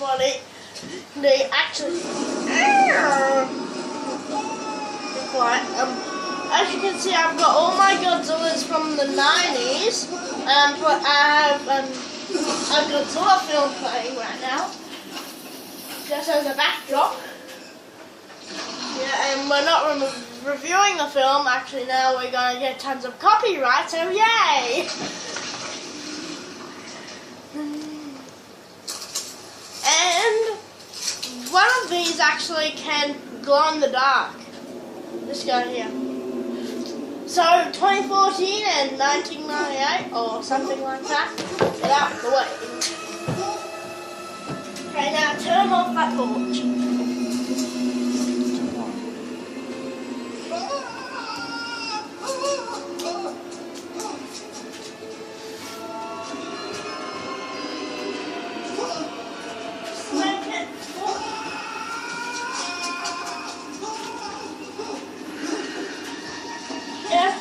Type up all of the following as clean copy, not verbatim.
funny. They actually... Right, as you can see, I've got all my Godzillas from the 90s, but I have a Godzilla film playing right now, just as a backdrop. Yeah, and we're not reviewing the film. Actually, now we're going to get tons of copyright, so yay! And one of these actually can glow in the dark. This guy here. So 2014 and 1998 or something like that. Get out of the way. Okay, now turn off that torch.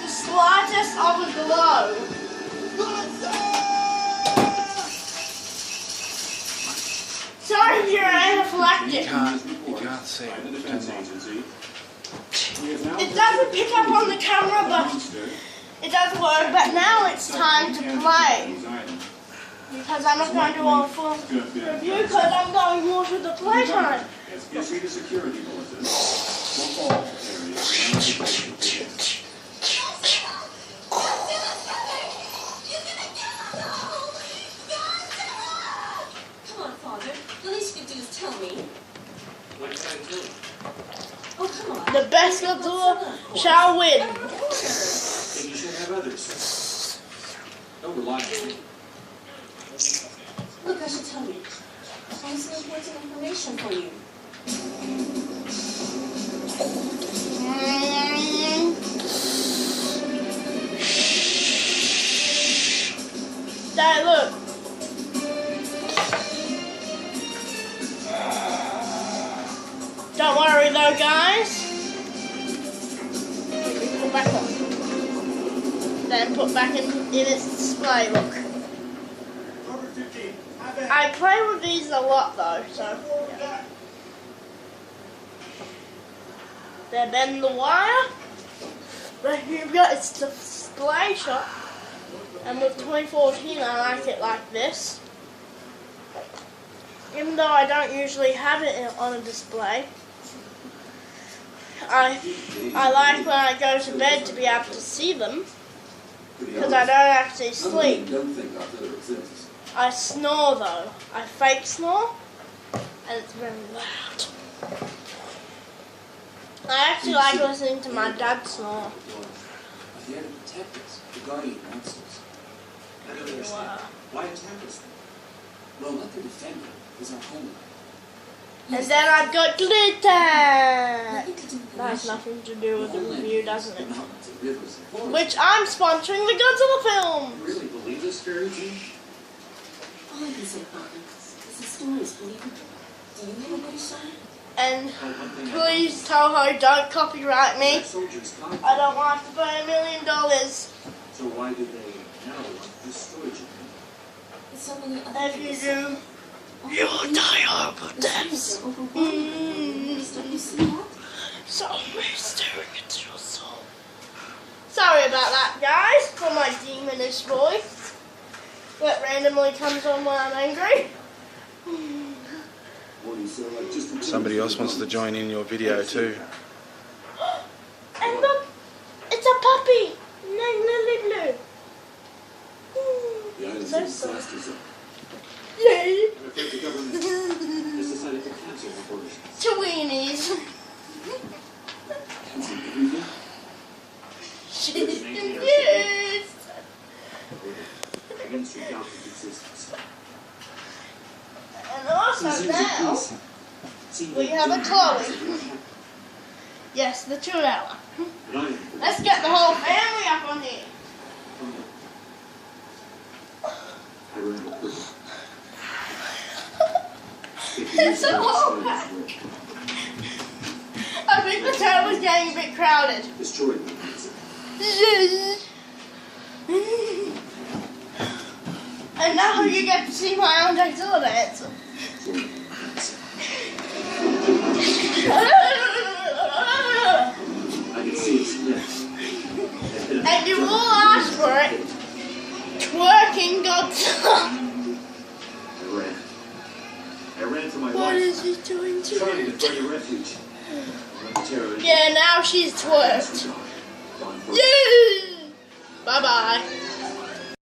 Slightest of a glow. Sorry if you're anaphylactic. You can't see it. It doesn't pick up on the camera, but it does work. But now it's time to play. Because I'm not going to do a full review because I'm going more to the playtime. Tell me. What can I do? Oh, come on. The best Godzilla shall win. Then you should have others. Don't rely on me. Look, I should tell you. I have some important information for you. Dad, look. Don't worry though, guys. Put back on. Then put back in its display. Look. I play with these a lot though, so. Yeah. Then bend the wire. But you've got its display shot. And with 2014, I like it like this. Even though I don't usually have it on a display. I like when I go to bed to be able to see them, because I don't actually sleep. I snore though. I fake snore, and it's very loud. I actually like listening to my dad snore. Here to protect us, the guardian monsters. I don't understand. Why attack us? Well, let the defender is our homeland. And then I've got glitter! That has nothing to do with the review, doesn't it? Which I'm sponsoring the Godzilla film! You really believe this fairy tale? All I can say about this is the story is believable. Do you have a good side? And please, Toho, don't copyright me. I don't want to pay $1 million. So why do they now want to destroy Japan? So many other if you do, you'll die horrible deaths. Somewhere staring at your soul. Sorry about that, guys, for my demonish voice that randomly comes on when I'm angry. Somebody else wants to join in your video too. And look, it's a puppy named Lily Blue. So soft. Yay! Tweenies. She's confused. And also now, we have a Chloe. Yes, the Chihuahua. Let's get the whole family up on here. It's a whole pack. I think the town was getting a bit crowded. And now you get to see my own Godzilla dance. And you all asked for it. Twerking Godzilla. I ran for my What life. is he doing to Trying you? to find a refuge. Yeah, now she's twerked. Yay! Bye-bye.